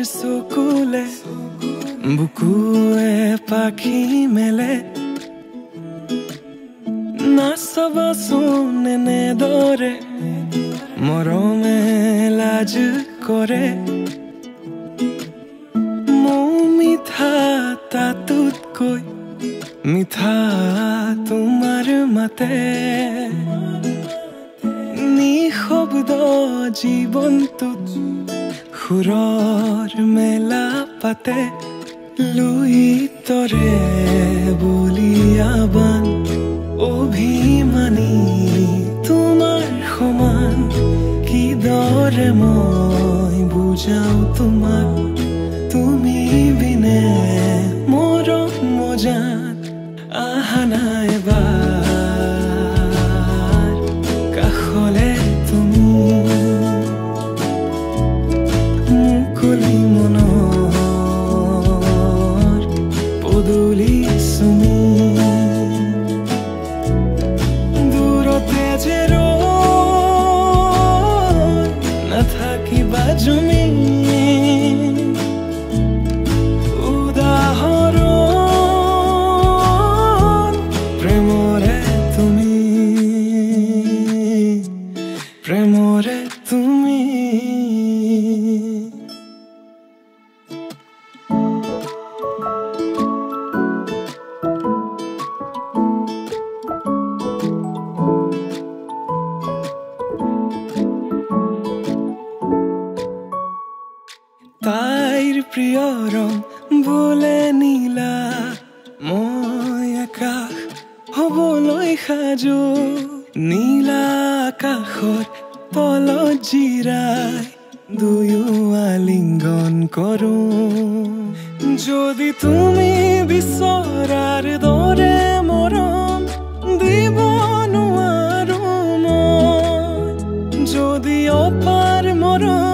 চকুলে বুকুৱে পাখি মেলে নাচাবাচোন এনেদৰে মৰমে লাজ কৰে মৌ মিঠা তাতোতকৈ মিঠা তোমাৰ মাতে নিশব্দ জীৱনটোত সুৰৰ মেলা পাতে লুইতৰে বলিয়াবান অভিমানী তোমাৰ সমান কিদৰে মই বুজাও তোমাক তুমি বিনে মৰম মজাত আহা নাই এবাৰ কাষলে তুমি মুকলি মনৰ পদূলি চুমি দূৰতে যে ৰৈ নাথাকিবা জুমি প্ৰেমৰে তুমি তাইৰ প্ৰিয় ৰং বোলে নীলা মই আকাশ হবলৈ সাজু নীলা আকাশৰ তলত জিৰাই দুয়ো আলিংগন কৰো যদি তুমি বিচৰাৰ দৰে মৰম দিব নোৱাৰো মই যদি অপাৰ মৰম